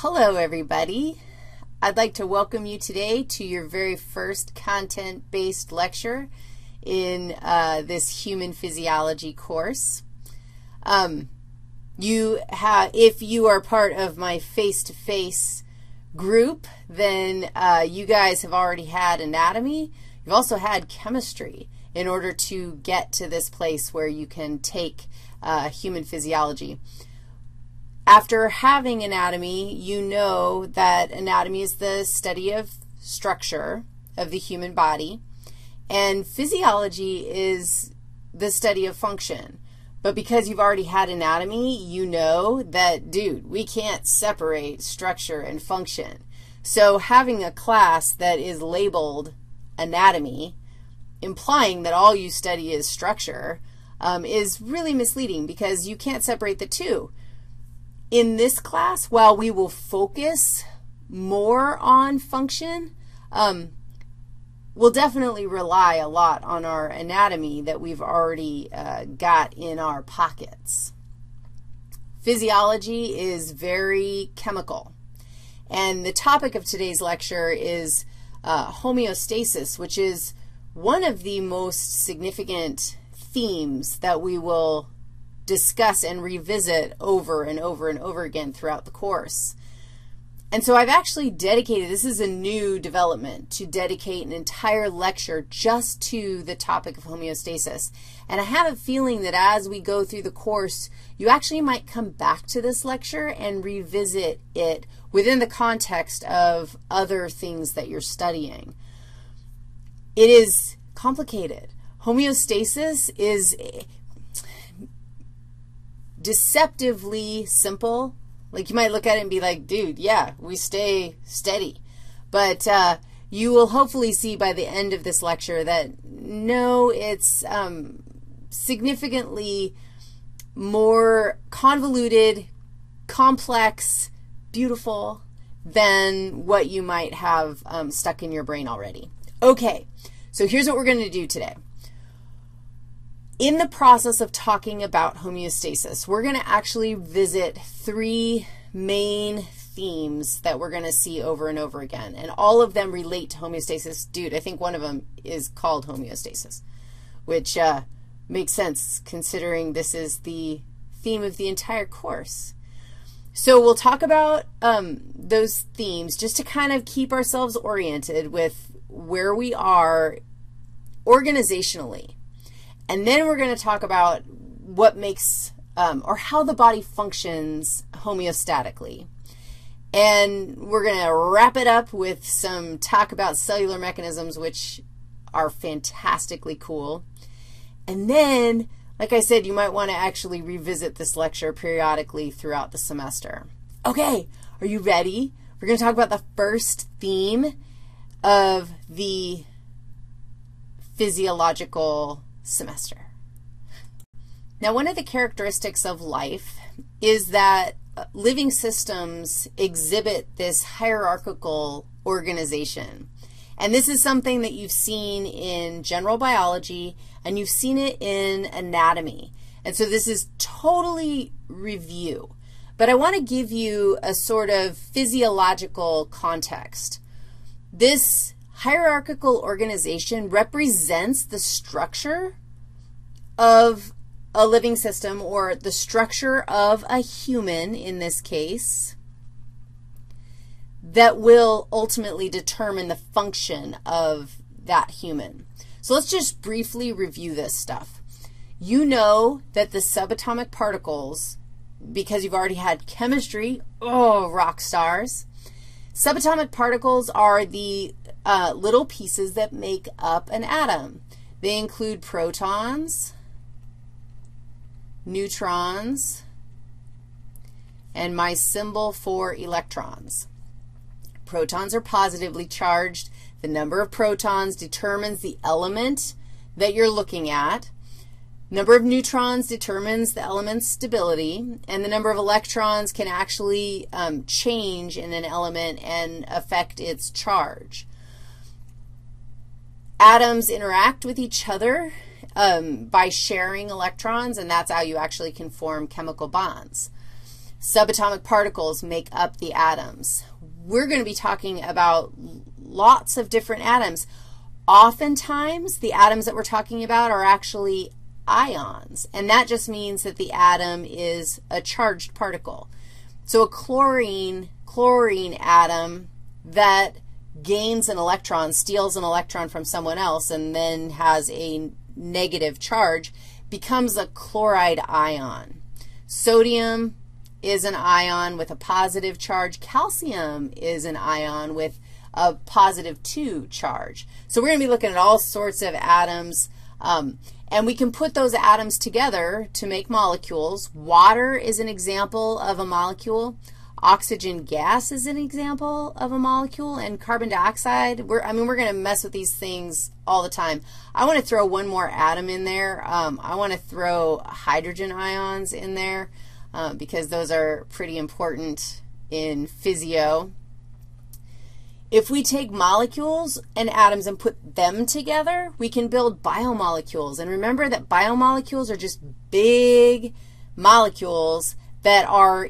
Hello, everybody. I'd like to welcome you today to your very first content-based lecture in this human physiology course. If you are part of my face-to-face group, then you guys have already had anatomy. You've also had chemistry in order to get to this place where you can take human physiology. After having anatomy, you know that anatomy is the study of structure of the human body, and physiology is the study of function. But because you've already had anatomy, you know that, dude, we can't separate structure and function. So having a class that is labeled anatomy, implying that all you study is structure, is really misleading because you can't separate the two. In this class, while we will focus more on function, we'll definitely rely a lot on our anatomy that we've already got in our pockets. Physiology is very chemical, and the topic of today's lecture is homeostasis, which is one of the most significant themes that we will discuss and revisit over and over and over again throughout the course. And so I've actually dedicated, this is a new development, to dedicate an entire lecture just to the topic of homeostasis. And I have a feeling that as we go through the course, you actually might come back to this lecture and revisit it within the context of other things that you're studying. It is complicated. Homeostasis is deceptively simple. Like, you might look at it and be like, dude, yeah, we stay steady. But you will hopefully see by the end of this lecture that, no, it's significantly more convoluted, complex, beautiful than what you might have stuck in your brain already. Okay, so here's what we're going to do today. In the process of talking about homeostasis, we're going to actually visit three main themes that we're going to see over and over again, and all of them relate to homeostasis. Dude, I think one of them is called homeostasis, which makes sense considering this is the theme of the entire course. So we'll talk about those themes just to kind of keep ourselves oriented with where we are organizationally. And then we're going to talk about what makes or how the body functions homeostatically. And we're going to wrap it up with some talk about cellular mechanisms, which are fantastically cool. And then, like I said, you might want to actually revisit this lecture periodically throughout the semester. Okay, are you ready? We're going to talk about the first theme of the physiological semester. Now, one of the characteristics of life is that living systems exhibit this hierarchical organization. And this is something that you've seen in general biology, and you've seen it in anatomy. And so this is totally review. But I want to give you a sort of physiological context. This hierarchical organization represents the structure of a living system, or the structure of a human in this case, that will ultimately determine the function of that human. So let's just briefly review this stuff. You know that the subatomic particles, because you've already had chemistry, oh, rock stars, subatomic particles are the little pieces that make up an atom. They include protons, neutrons, and my symbol for electrons. Protons are positively charged. The number of protons determines the element that you're looking at. Number of neutrons determines the element's stability, and the number of electrons can actually change in an element and affect its charge. Atoms interact with each other by sharing electrons, and that's how you actually can form chemical bonds. Subatomic particles make up the atoms. We're going to be talking about lots of different atoms. Oftentimes, the atoms that we're talking about are actually ions, and that just means that the atom is a charged particle. So a chlorine atom that gains an electron, steals an electron from someone else, and then has a negative charge, becomes a chloride ion. Sodium is an ion with a positive charge. Calcium is an ion with a positive 2 charge. So we're going to be looking at all sorts of atoms, and we can put those atoms together to make molecules. Water is an example of a molecule. Oxygen gas is an example of a molecule, and carbon dioxide. We're going to mess with these things all the time. I want to throw one more atom in there. I want to throw hydrogen ions in there because those are pretty important in physio. If we take molecules and atoms and put them together, we can build biomolecules. And remember that biomolecules are just big molecules that are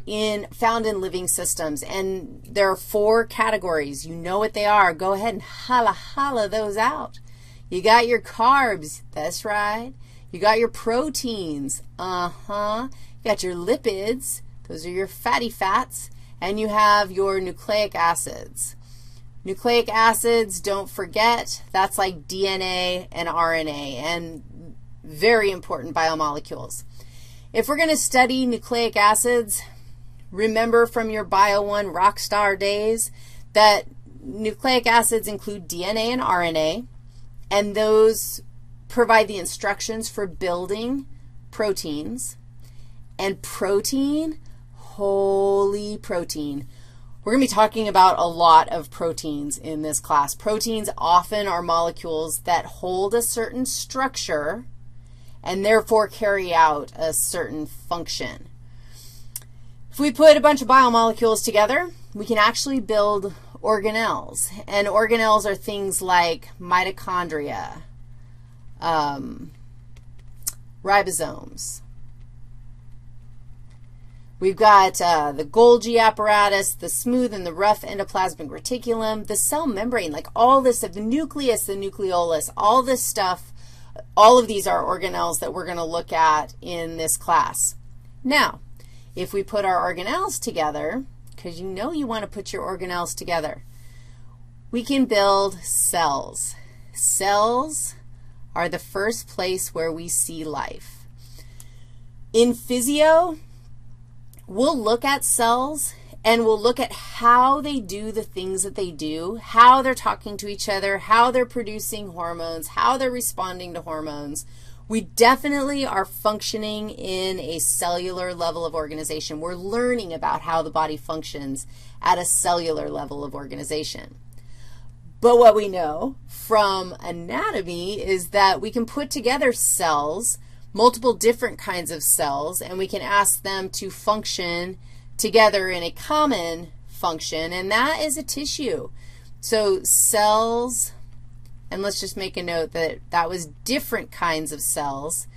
found in living systems. And there are 4 categories. You know what they are. Go ahead and holla those out. You got your carbs. That's right. You got your proteins. You got your lipids. Those are your fatty fats. And you have your nucleic acids. Nucleic acids, don't forget, that's like DNA and RNA, and very important biomolecules. If we're going to study nucleic acids, remember from your Bio 1 rockstar days that nucleic acids include DNA and RNA, and those provide the instructions for building proteins. And protein, holy protein. We're going to be talking about a lot of proteins in this class. Proteins often are molecules that hold a certain structure and therefore carry out a certain function. If we put a bunch of biomolecules together, we can actually build organelles. And organelles are things like mitochondria, ribosomes. We've got the Golgi apparatus, the smooth and the rough endoplasmic reticulum, the cell membrane, like all this, the nucleus, the nucleolus, all this stuff, all of these are organelles that we're going to look at in this class. Now, if we put our organelles together, because you know you want to put your organelles together, we can build cells. Cells are the first place where we see life. In physio, we'll look at cells and we'll look at how they do the things that they do, how they're talking to each other, how they're producing hormones, how they're responding to hormones. We definitely are functioning in a cellular level of organization. We're learning about how the body functions at a cellular level of organization. But what we know from anatomy is that we can put together cells, multiple different kinds of cells, and we can ask them to function together in a common function, and that is a tissue. So cells, and let's just make a note that that was different kinds of cells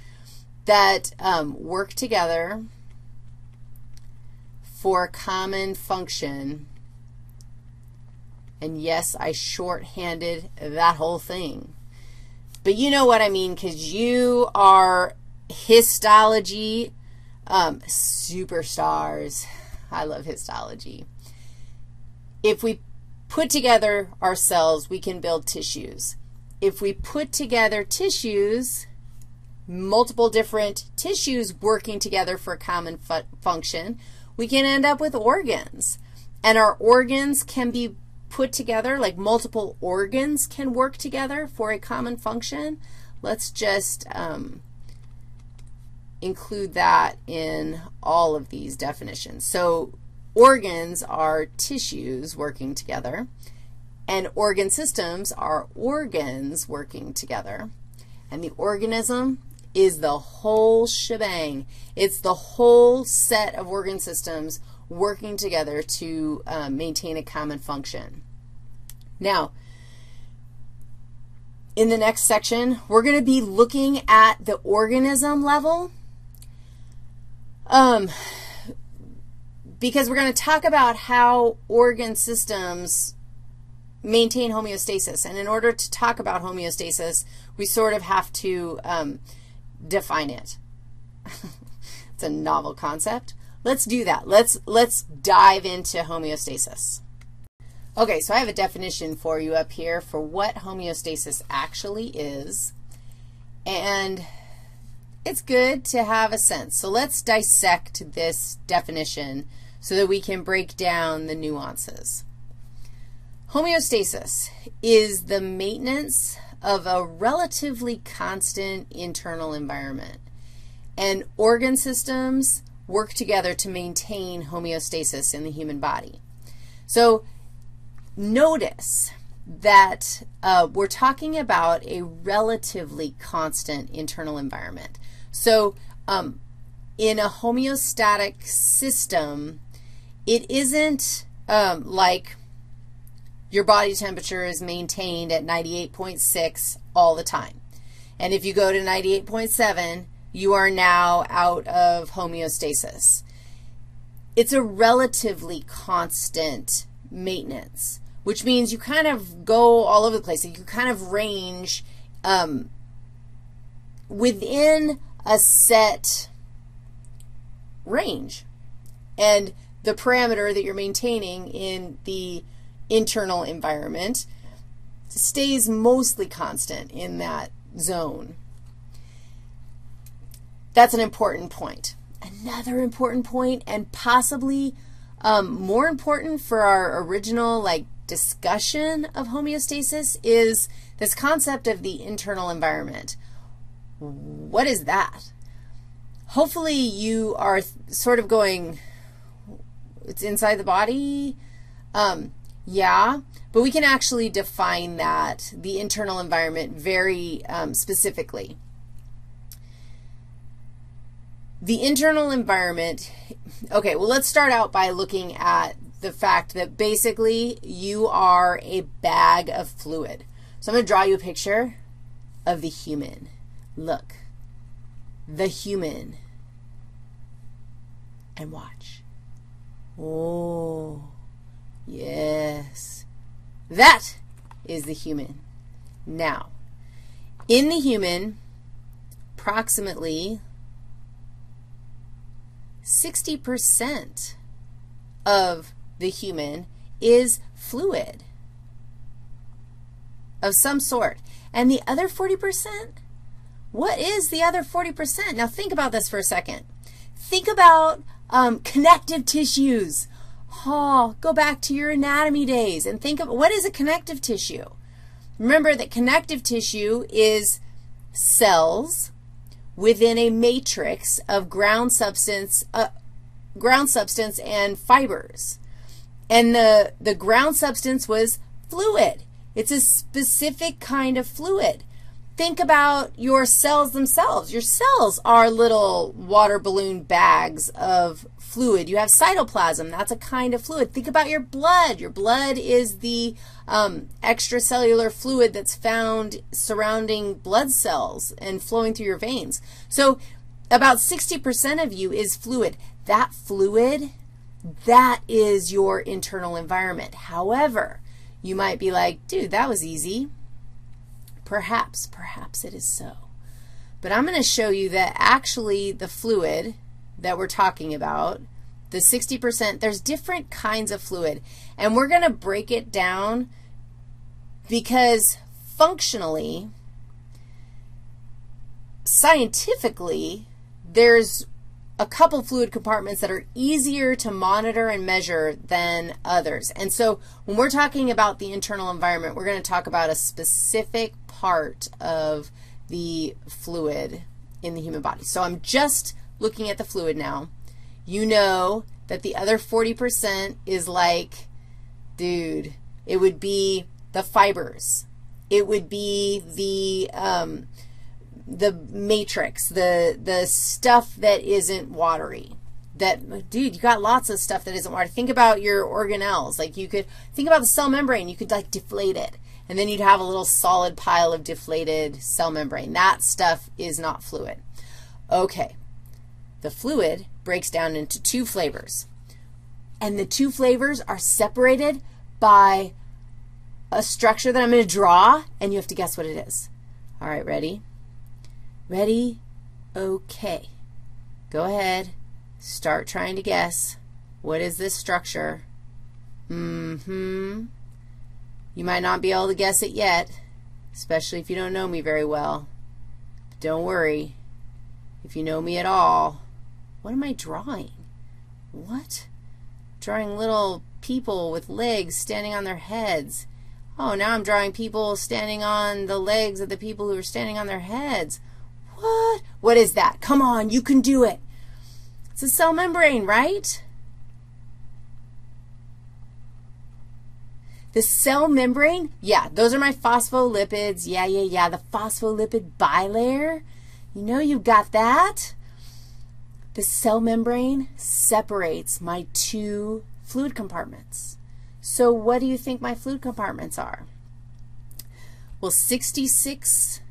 that work together for a common function. And yes, I shorthanded that whole thing. But you know what I mean, because you are histology superstars. I love histology. If we put together our cells, we can build tissues. If we put together tissues, multiple different tissues working together for a common function, we can end up with organs. And our organs can be put together, like multiple organs can work together for a common function. Let's just include that in all of these definitions. So organs are tissues working together, and organ systems are organs working together. And the organism is the whole shebang. It's the whole set of organ systems working together to maintain a common function. Now, in the next section, we're going to be looking at the organism level. because we're going to talk about how organ systems maintain homeostasis. And in order to talk about homeostasis, we sort of have to define it. It's a novel concept. Let's do that. Let's dive into homeostasis. Okay, so I have a definition for you up here for what homeostasis actually is, and it's good to have a sense. So let's dissect this definition so that we can break down the nuances. Homeostasis is the maintenance of a relatively constant internal environment, and organ systems work together to maintain homeostasis in the human body. So notice that we're talking about a relatively constant internal environment. So in a homeostatic system, it isn't like your body temperature is maintained at 98.6 all the time. And if you go to 98.7, you are now out of homeostasis. It's a relatively constant maintenance, which means you kind of go all over the place. You kind of range within a set range. And the parameter that you're maintaining in the internal environment stays mostly constant in that zone. That's an important point. Another important point, and possibly more important for our original discussion of homeostasis, is this concept of the internal environment. What is that? Hopefully you are sort of going, it's inside the body? Yeah, but we can actually define that, the internal environment, very specifically. The internal environment, okay, well, let's start out by looking at the fact that basically you are a bag of fluid. So I'm going to draw you a picture of the human. Look, the human, and watch. Oh, yes, that is the human. Now, in the human, approximately 60% of the human is fluid of some sort. And the other 40%, what is the other 40%? Now think about this for a second. Think about connective tissues. Oh, go back to your anatomy days and think of, what is a connective tissue? Remember that connective tissue is cells within a matrix of ground substance and fibers. And the ground substance was fluid. It's a specific kind of fluid. Think about your cells themselves. Your cells are little water balloon bags of fluid. You have cytoplasm. That's a kind of fluid. Think about your blood. Your blood is the extracellular fluid that's found surrounding blood cells and flowing through your veins. So about 60% of you is fluid. That fluid, that is your internal environment. However, you might be like, dude, that was easy. Perhaps it is so. But I'm going to show you that actually the fluid that we're talking about, the 60%, there's different kinds of fluid. And we're going to break it down because functionally, scientifically, there's a couple fluid compartments that are easier to monitor and measure than others. And so when we're talking about the internal environment, we're going to talk about a specific part of the fluid in the human body. So I'm just looking at the fluid now. You know that the other 40% is like, dude, it would be the fibers. It would be the matrix, the stuff that isn't watery. That, dude, you got lots of stuff that isn't watery. Think about your organelles. Like you could think about the cell membrane. You could like deflate it, and then you'd have a little solid pile of deflated cell membrane. That stuff is not fluid. Okay, the fluid breaks down into two flavors. And the two flavors are separated by a structure that I'm going to draw, and you have to guess what it is. All right, ready? Ready? Okay. Go ahead. Start trying to guess. What is this structure? You might not be able to guess it yet, especially if you don't know me very well. But don't worry. If you know me at all, what am I drawing? What? Drawing little people with legs standing on their heads. Oh, now I'm drawing people standing on the legs of the people who are standing on their heads. What? What is that? Come on, you can do it. It's a cell membrane, right? The cell membrane, yeah, those are my phospholipids. Yeah, the phospholipid bilayer. You know you got that. The cell membrane separates my two fluid compartments. So what do you think my fluid compartments are? Well, 66%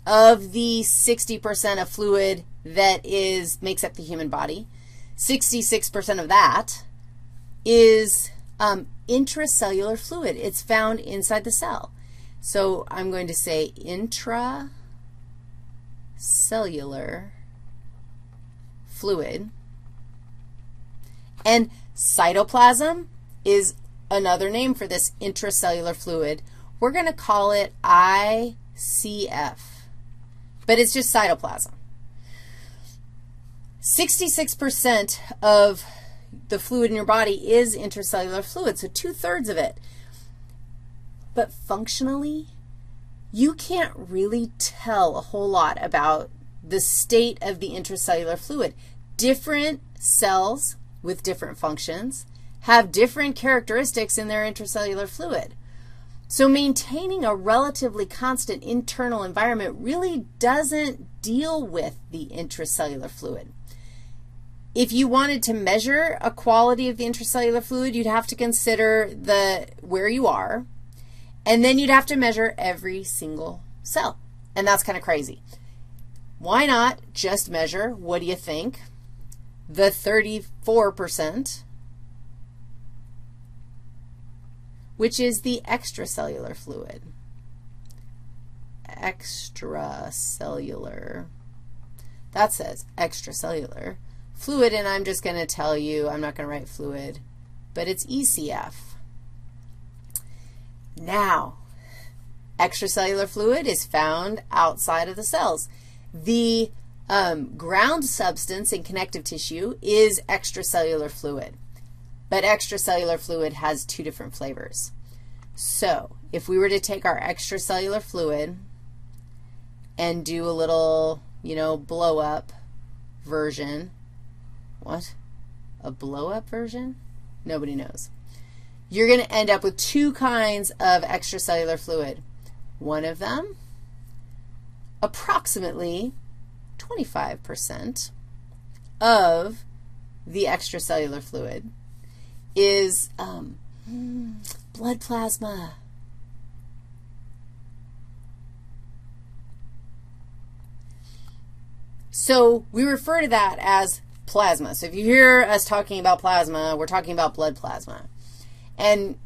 of the 60% of fluid that makes up the human body, 66% of that is intracellular fluid. It's found inside the cell. So I'm going to say intracellular fluid. And cytoplasm is another name for this intracellular fluid. We're going to call it ICF, but it's just cytoplasm. 66% of the fluid in your body is intracellular fluid, so 2/3 of it. But functionally, you can't really tell a whole lot about the state of the intracellular fluid. Different cells with different functions have different characteristics in their intracellular fluid. So maintaining a relatively constant internal environment really doesn't deal with the intracellular fluid. If you wanted to measure a quality of the intracellular fluid, you'd have to consider where you are, and then you'd have to measure every single cell, and that's kind of crazy. Why not just measure, what do you think, the 34%, which is the extracellular fluid. Extracellular. That says extracellular fluid, and I'm just going to tell you, I'm not going to write fluid, but it's ECF. Now, extracellular fluid is found outside of the cells. The ground substance in connective tissue is extracellular fluid, but extracellular fluid has two different flavors. So if we were to take our extracellular fluid and do a little, blow-up version. What? A blow-up version? Nobody knows. You're going to end up with two kinds of extracellular fluid. One of them, approximately 25% of the extracellular fluid is blood plasma. So we refer to that as plasma. So if you hear us talking about plasma, we're talking about blood plasma. And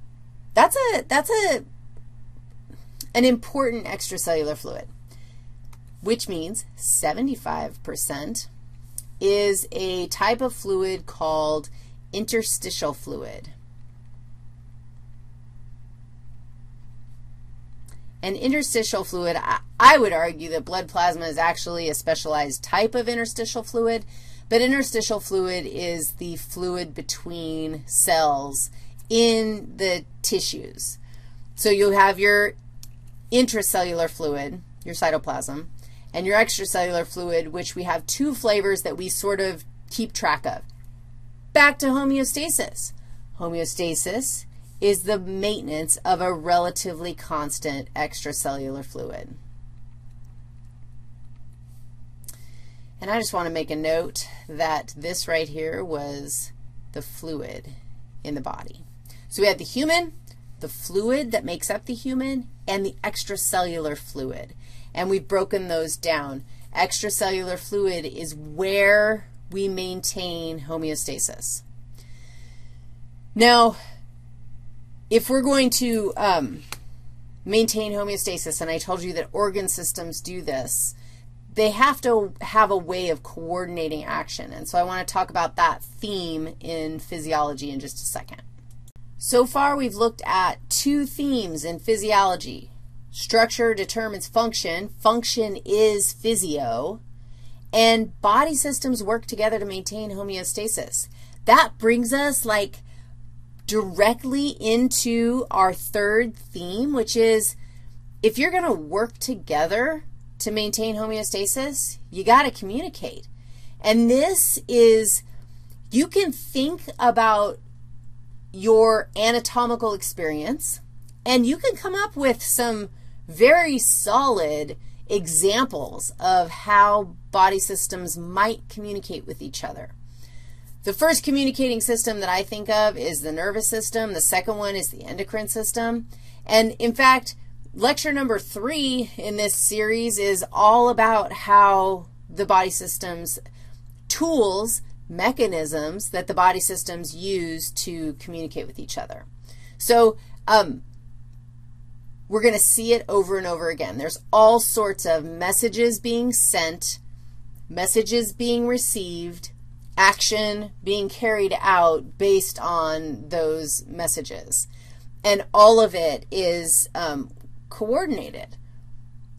that's an important extracellular fluid, which means 75% is a type of fluid called interstitial fluid. And interstitial fluid, I would argue that blood plasma is actually a specialized type of interstitial fluid, but interstitial fluid is the fluid between cells in the tissues. So you have your intracellular fluid, your cytoplasm, and your extracellular fluid, which we have two flavors that we sort of keep track of. Back to homeostasis. Homeostasis is the maintenance of a relatively constant extracellular fluid. And I just want to make a note that this right here was the fluid in the body. So we had the human, the fluid that makes up the human, and the extracellular fluid. And we've broken those down. Extracellular fluid is where we maintain homeostasis. Now, if we're going to maintain homeostasis, and I told you that organ systems do this, they have to have a way of coordinating action. And so I want to talk about that theme in physiology in just a second. So far, we've looked at two themes in physiology. Structure determines function. Function is physio. And body systems work together to maintain homeostasis. That brings us like directly into our third theme, which is if you're going to work together to maintain homeostasis, you got to communicate. And this is, you can think about your anatomical experience, and you can come up with some very solid examples of how body systems might communicate with each other. The first communicating system that I think of is the nervous system. The second one is the endocrine system. And in fact, lecture number 3 in this series is all about how the body systems, tools, mechanisms that the body systems use to communicate with each other. So we're going to see it over and over again. There's all sorts of messages being sent, messages being received, action being carried out based on those messages. And all of it is coordinated,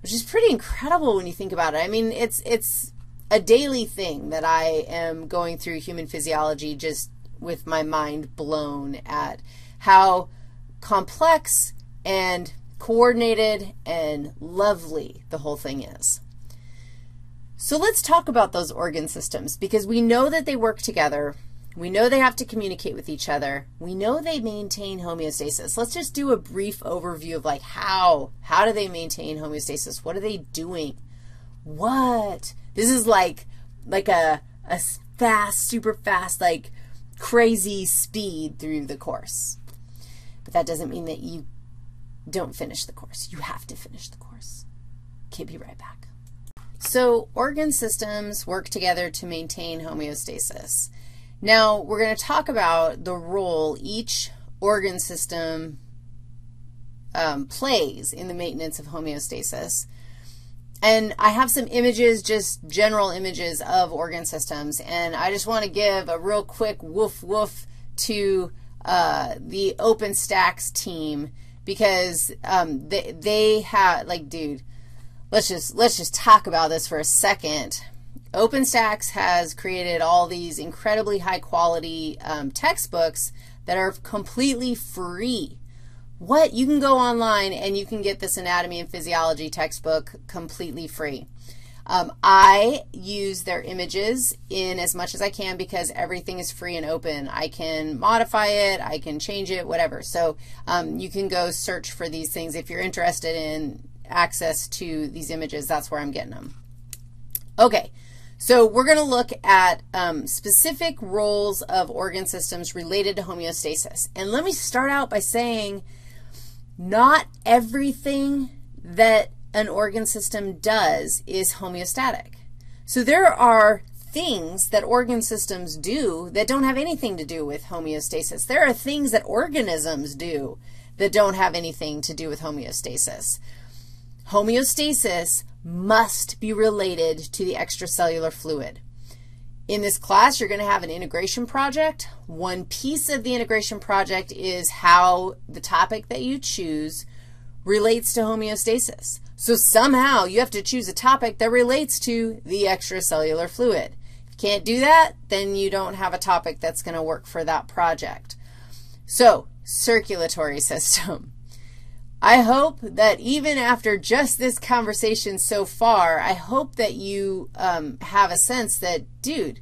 which is pretty incredible when you think about it. I mean, it's a daily thing that I am going through human physiology just with my mind blown at how complex and coordinated and lovely the whole thing is. So let's talk about those organ systems, because we know that they work together. We know they have to communicate with each other. We know they maintain homeostasis. Let's just do a brief overview of like how do they maintain homeostasis? What are they doing? What? This is like a fast, super fast, like crazy speed through the course. But that doesn't mean that you don't finish the course. You have to finish the course. Okay, be right back. So organ systems work together to maintain homeostasis. Now, we're going to talk about the role each organ system plays in the maintenance of homeostasis. And I have some images, just general images of organ systems, and I just want to give a real quick woof woof to the OpenStax team, because they have, like, dude, let's just talk about this for a second. OpenStax has created all these incredibly high-quality textbooks that are completely free. What? You can go online and you can get this anatomy and physiology textbook completely free. I use their images in as much as I can because everything is free and open. I can modify it, I can change it, whatever. So you can go search for these things. If you're interested in access to these images, that's where I'm getting them. Okay. So we're going to look at specific roles of organ systems related to homeostasis. And let me start out by saying not everything that an organ system does is homeostatic. So there are things that organ systems do that don't have anything to do with homeostasis. There are things that organisms do that don't have anything to do with homeostasis. Homeostasis must be related to the extracellular fluid. In this class, you're going to have an integration project. One piece of the integration project is how the topic that you choose relates to homeostasis. So somehow you have to choose a topic that relates to the extracellular fluid. If you can't do that, then you don't have a topic that's going to work for that project. So circulatory system. I hope that even after just this conversation so far, I hope that you have a sense that, dude,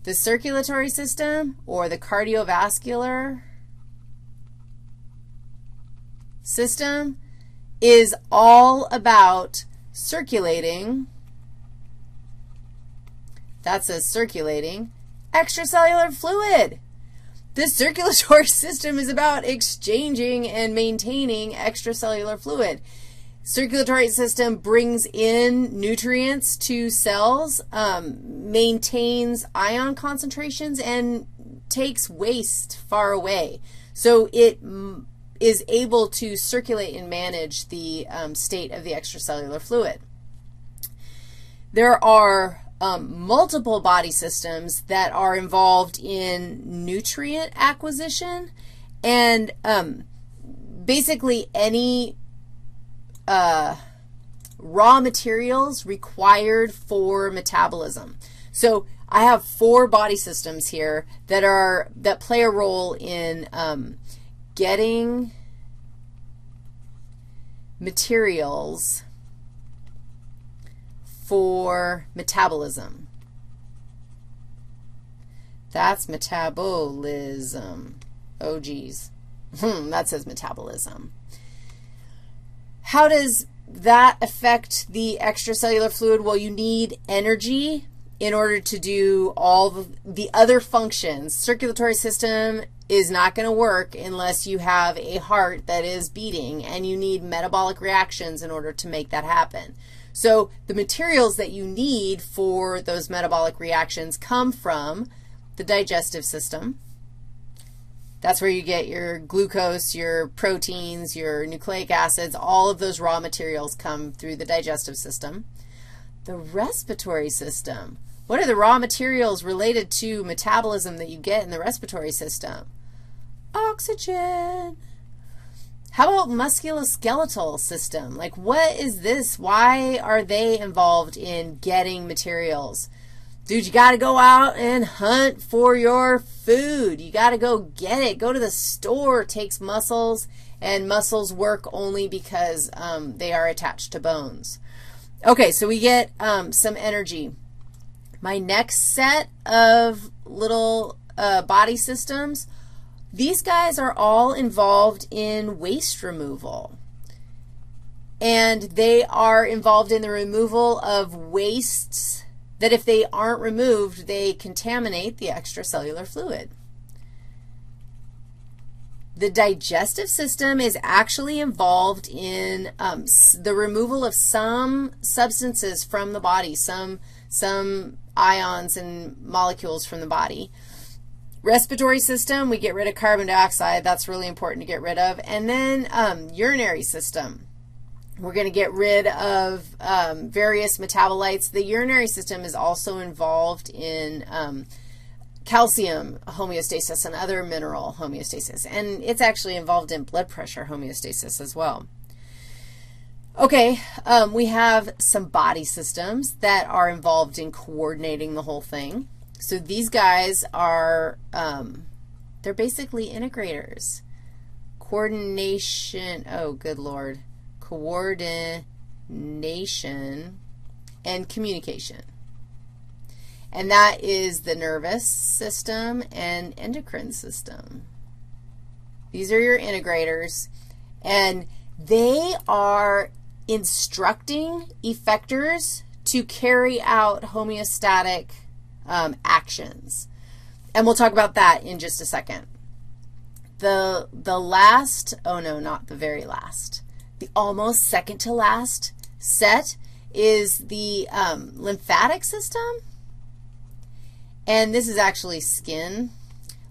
the circulatory system or the cardiovascular system is all about circulating. That's a circulating extracellular fluid. The circulatory system is about exchanging and maintaining extracellular fluid. Circulatory system brings in nutrients to cells, maintains ion concentrations, and takes waste far away. So it is able to circulate and manage the state of the extracellular fluid. There are multiple body systems that are involved in nutrient acquisition and basically any raw materials required for metabolism. So I have 4 body systems here that play a role in getting materials for metabolism. That's metabolism. Oh, geez. That says metabolism. How does that affect the extracellular fluid? Well, you need energy in order to do all the other functions. Circulatory system is not going to work unless you have a heart that is beating, and you need metabolic reactions in order to make that happen. So the materials that you need for those metabolic reactions come from the digestive system. That's where you get your glucose, your proteins, your nucleic acids. All of those raw materials come through the digestive system. The respiratory system. What are the raw materials related to metabolism that you get in the respiratory system? Oxygen. How about musculoskeletal system? Like, what is this? Why are they involved in getting materials? Dude, you got to go out and hunt for your food. You got to go get it. Go to the store. It takes muscles, and muscles work only because they are attached to bones. Okay, so we get some energy. My next set of little body systems, these guys are all involved in waste removal. And they are involved in the removal of wastes that if they aren't removed, they contaminate the extracellular fluid. The digestive system is actually involved in the removal of some substances from the body, some ions and molecules from the body. Respiratory system, we get rid of carbon dioxide. That's really important to get rid of. And then urinary system. We're going to get rid of various metabolites. The urinary system is also involved in calcium homeostasis and other mineral homeostasis. And it's actually involved in blood pressure homeostasis as well. Okay, we have some body systems that are involved in coordinating the whole thing. So these guys are, they're basically integrators. Coordination, oh, good Lord. Coordination and communication. And that is the nervous system and endocrine system. These are your integrators, and they are instructing effectors to carry out homeostatic actions. And we'll talk about that in just a second. The last, oh no, not the very last, the almost second to last set is the lymphatic system. And this is actually skin.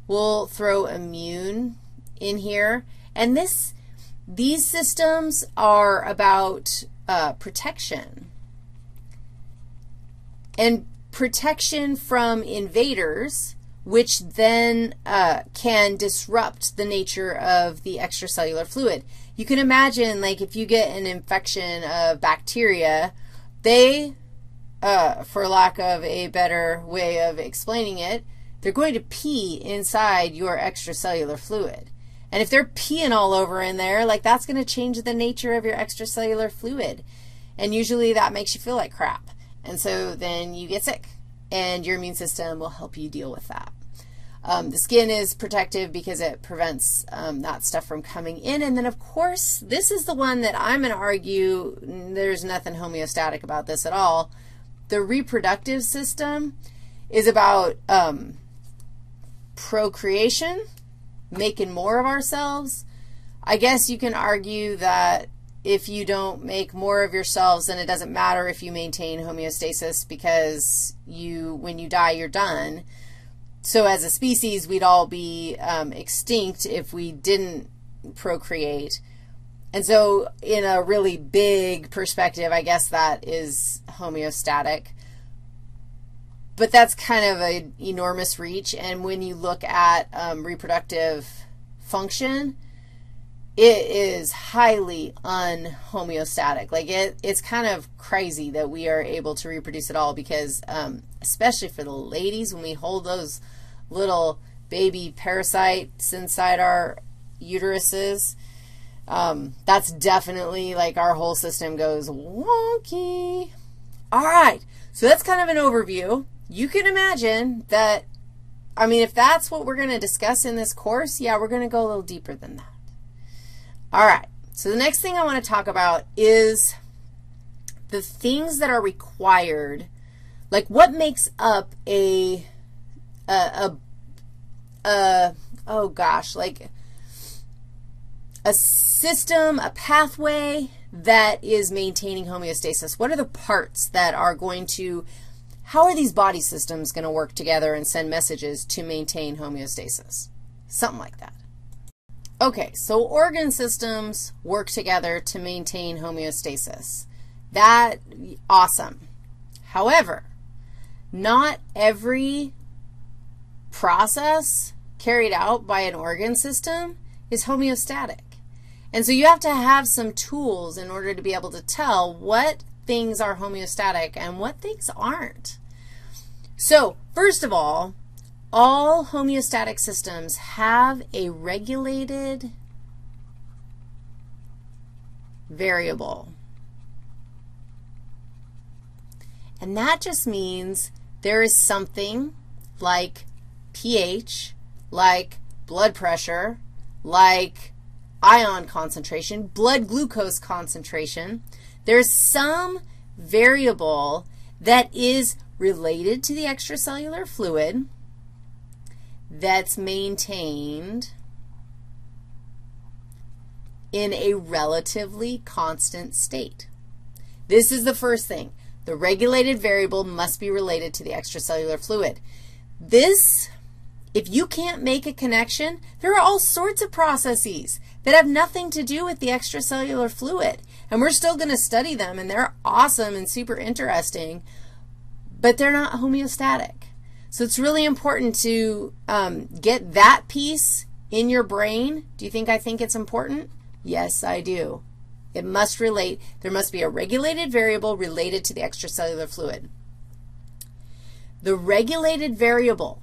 We'll throw immune in here. And these systems are about protection. And protection from invaders, which then can disrupt the nature of the extracellular fluid. You can imagine, like, if you get an infection of bacteria, they, for lack of a better way of explaining it, they're going to pee inside your extracellular fluid. And if they're peeing all over in there, like, that's going to change the nature of your extracellular fluid. And usually that makes you feel like crap. And so then you get sick, and your immune system will help you deal with that. The skin is protective because it prevents that stuff from coming in. And then, of course, this is the one that I'm going to argue there's nothing homeostatic about this at all. The reproductive system is about procreation, making more of ourselves. I guess you can argue that if you don't make more of yourselves, then it doesn't matter if you maintain homeostasis because when you die, you're done. So as a species, we'd all be extinct if we didn't procreate. And so in a really big perspective, I guess that is homeostatic. But that's kind of an enormous reach, and when you look at reproductive function, it is highly unhomeostatic. Like it's kind of crazy that we are able to reproduce at all because especially for the ladies, when we hold those little baby parasites inside our uteruses, that's definitely like our whole system goes wonky. All right, so that's kind of an overview. You can imagine that, I mean, if that's what we're going to discuss in this course, yeah, we're going to go a little deeper than that. All right, so the next thing I want to talk about is the things that are required, like what makes up like a system, a pathway that is maintaining homeostasis. What are the parts that are going to, how are these body systems going to work together and send messages to maintain homeostasis? Something like that. Okay, so organ systems work together to maintain homeostasis. That, awesome. However, not every process carried out by an organ system is homeostatic. And so you have to have some tools in order to be able to tell what things are homeostatic and what things aren't. So first of all homeostatic systems have a regulated variable. And that just means there is something like pH, like blood pressure, like ion concentration, blood glucose concentration. There's some variable that is related to the extracellular fluid that's maintained in a relatively constant state. This is the first thing. The regulated variable must be related to the extracellular fluid. This, if you can't make a connection, there are all sorts of processes that have nothing to do with the extracellular fluid, and we're still going to study them, and they're awesome and super interesting, but they're not homeostatic. So it's really important to get that piece in your brain. Do you think I think it's important? Yes, I do. It must relate. There must be a regulated variable related to the extracellular fluid. The regulated variable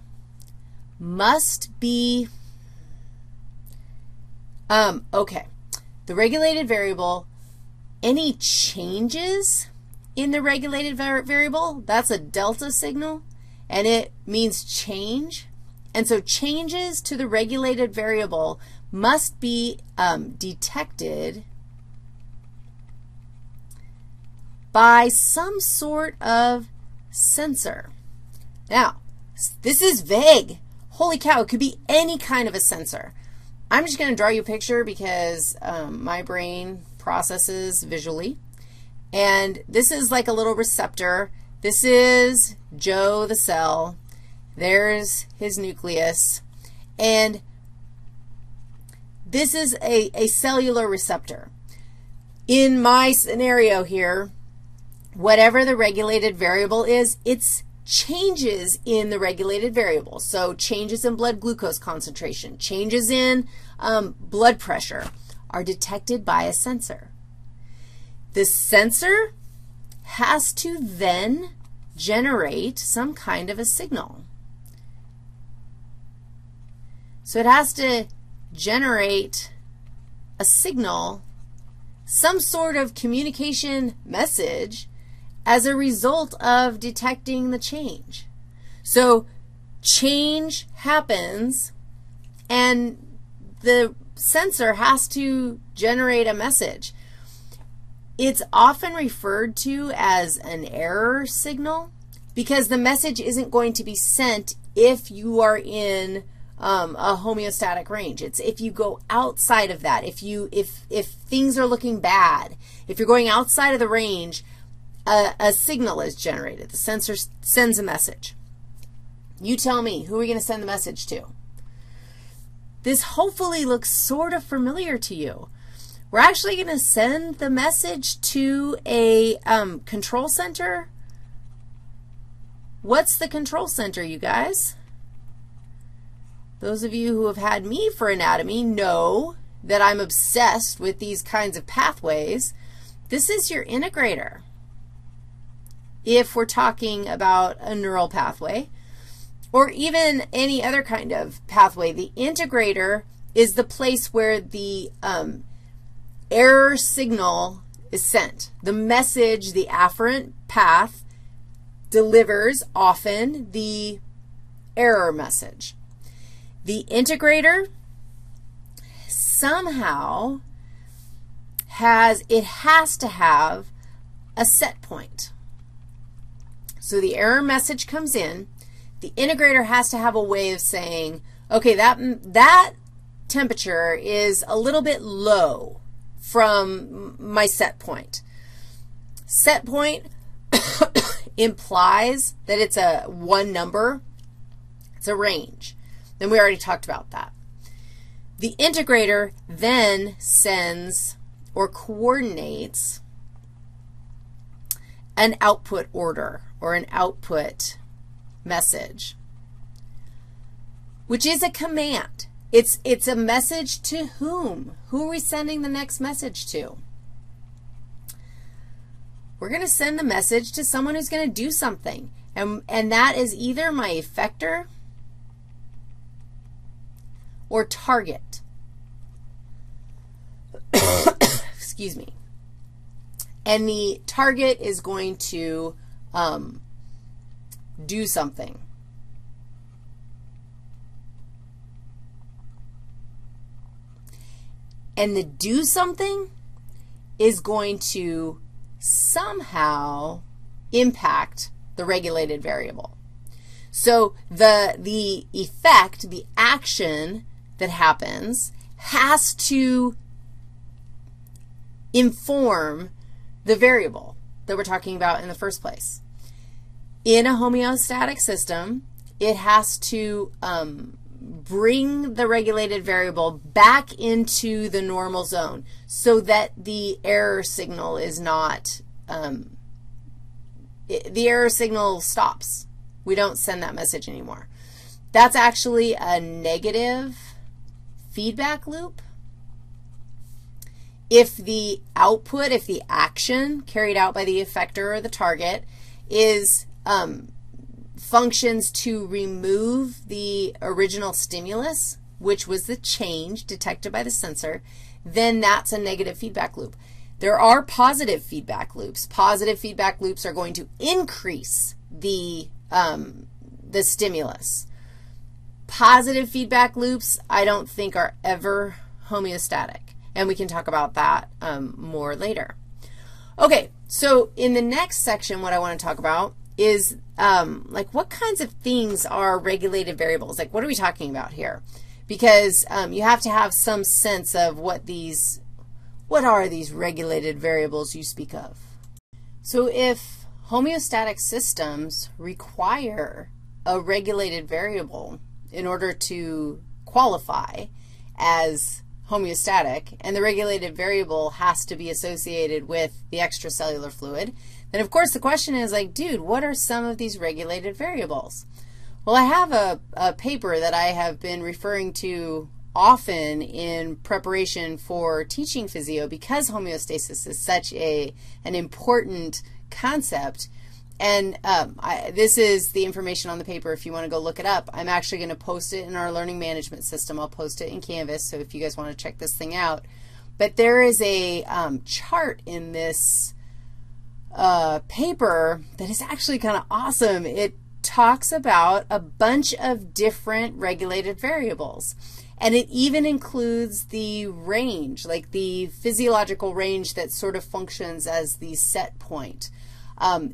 must be, okay, the regulated variable, any changes in the regulated variable, that's a delta signal, and it means change. And so changes to the regulated variable must be detected by some sort of sensor. Now, this is vague. Holy cow, it could be any kind of a sensor. I'm just going to draw you a picture because my brain processes visually. And this is like a little receptor. This is Joe the cell. There's his nucleus. And this is a cellular receptor. In my scenario here, whatever the regulated variable is, it's changes in the regulated variable. So changes in blood glucose concentration, changes in blood pressure are detected by a sensor. The sensor has to then generate some kind of a signal. So it has to generate a signal, some sort of communication message as a result of detecting the change. So change happens, and the sensor has to generate a message. It's often referred to as an error signal because the message isn't going to be sent if you are in a homeostatic range. It's if you go outside of that, if things are looking bad, if you're going outside of the range, a signal is generated. The sensor sends a message. You tell me, who are we going to send the message to? This hopefully looks sort of familiar to you. We're actually going to send the message to a control center. What's the control center, you guys? Those of you who have had me for anatomy know that I'm obsessed with these kinds of pathways. This is your integrator. If we're talking about a neural pathway or even any other kind of pathway, the integrator is the place where the error signal is sent. The message, the afferent path, delivers often the error message. The integrator somehow has to have a set point. So the error message comes in. The integrator has to have a way of saying, okay, that temperature is a little bit low from my set point. Set point implies that it's a one number. It's a range. Then we already talked about that. The integrator then sends or coordinates an output order or an output message, which is a command. It's a message to whom? Who are we sending the next message to? We're going to send the message to someone who's going to do something, and that is either my effector or target. Excuse me. And the target is going to do something. And the do something is going to somehow impact the regulated variable. So the effect, the action that happens has to inform the variable that we're talking about in the first place. In a homeostatic system, it has to bring the regulated variable back into the normal zone so that the error signal is not, the error signal stops. We don't send that message anymore. That's actually a negative feedback loop. If the output, if the action carried out by the effector or the target is functions to remove the original stimulus, which was the change detected by the sensor, then that's a negative feedback loop. There are positive feedback loops. Positive feedback loops are going to increase the stimulus. Positive feedback loops I don't think are ever homeostatic, and we can talk about that more later. Okay, so in the next section, what I want to talk about is like what kinds of things are regulated variables? Like what are we talking about here? Because you have to have some sense of what are these regulated variables you speak of. So if homeostatic systems require a regulated variable in order to qualify as homeostatic, and the regulated variable has to be associated with the extracellular fluid, then of course the question is like, dude, what are some of these regulated variables? Well, I have a paper that I have been referring to often in preparation for teaching physio because homeostasis is such an important concept. And this is the information on the paper if you want to go look it up. I'm actually going to post it in our learning management system. I'll post it in Canvas, so if you guys want to check this thing out. But there is a chart in this paper that is actually kind of awesome. It talks about a bunch of different regulated variables, and it even includes the range, like the physiological range that sort of functions as the set point.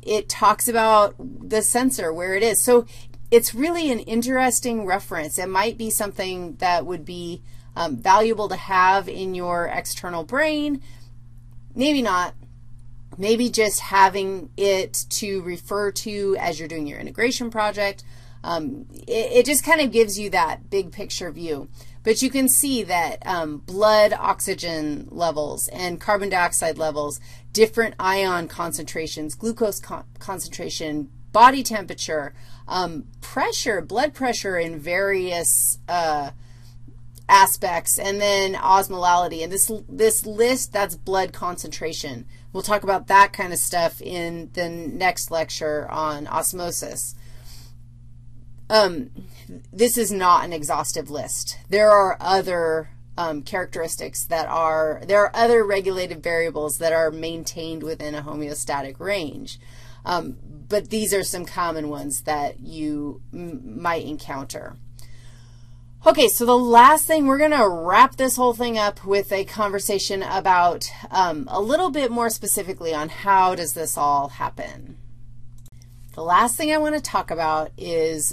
It talks about the sensor, where it is. So it's really an interesting reference. It might be something that would be valuable to have in your external brain. Maybe not. Maybe just having it to refer to as you're doing your integration project. It just kind of gives you that big picture view. But you can see that blood oxygen levels and carbon dioxide levels, different ion concentrations, glucose concentration, body temperature, pressure, blood pressure in various aspects, and then osmolality. And this list, that's blood concentration. We'll talk about that kind of stuff in the next lecture on osmosis. This is not an exhaustive list. There are other characteristics there are other regulated variables that are maintained within a homeostatic range. But these are some common ones that you might encounter. Okay, so the last thing, we're going to wrap this whole thing up with a conversation about a little bit more specifically on how does this all happen. The last thing I want to talk about is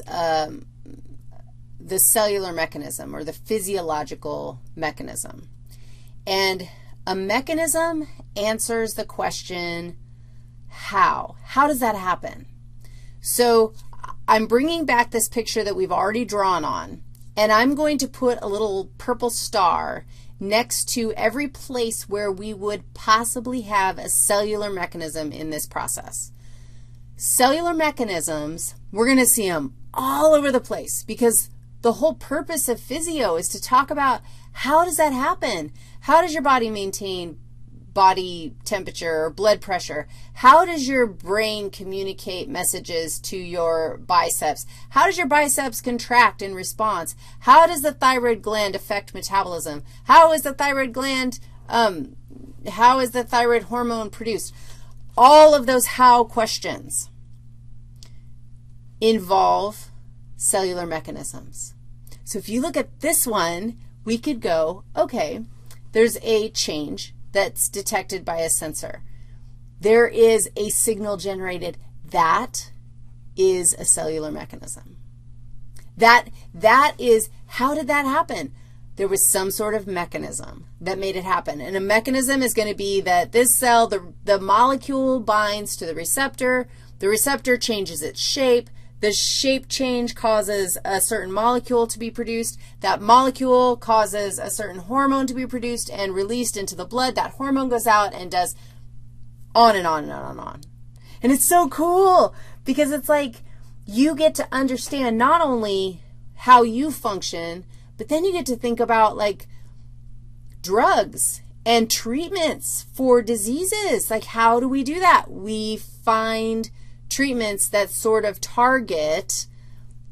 the cellular mechanism or the physiological mechanism. And a mechanism answers the question, how? How does that happen? So I'm bringing back this picture that we've already drawn on, and I'm going to put a little purple star next to every place where we would possibly have a cellular mechanism in this process. Cellular mechanisms, we're going to see them all over the place because the whole purpose of physio is to talk about how does that happen? How does your body maintain body temperature or blood pressure? How does your brain communicate messages to your biceps? How does your biceps contract in response? How does the thyroid gland affect metabolism? How is the thyroid gland, how is the thyroid hormone produced? All of those how questions involve cellular mechanisms. So if you look at this one, we could go, okay, there's a change that's detected by a sensor. There is a signal generated. That is a cellular mechanism. That is, how did that happen? There was some sort of mechanism that made it happen. And a mechanism is going to be that this cell, the molecule binds to the receptor changes its shape, the shape change causes a certain molecule to be produced, that molecule causes a certain hormone to be produced and released into the blood, that hormone goes out and does on and on and on and on. And it's so cool because it's like you get to understand not only how you function, but then you get to think about like drugs and treatments for diseases. Like how do we do that? We find treatments that sort of target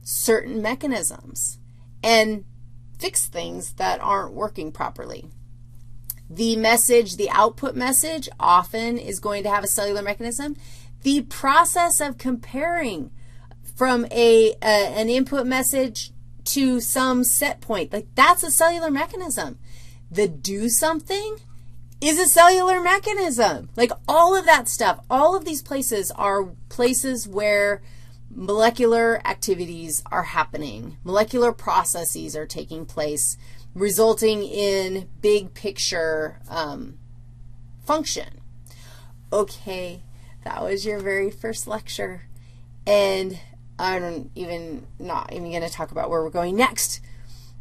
certain mechanisms and fix things that aren't working properly. The message, the output message often is going to have a cellular mechanism. The process of comparing from an input message to some set point, like that's a cellular mechanism. The do something is a cellular mechanism. Like all of that stuff, all of these places are places where molecular activities are happening. Molecular processes are taking place, resulting in big picture function. Okay, that was your very first lecture. And I'm not even going to talk about where we're going next.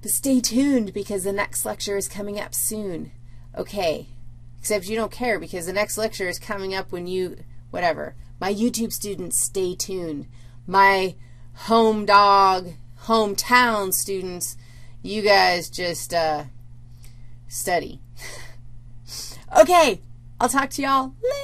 But stay tuned because the next lecture is coming up soon. Okay, except you don't care because the next lecture is coming up when you, whatever. My YouTube students, stay tuned. My hometown students, you guys just study. Okay, I'll talk to y'all later.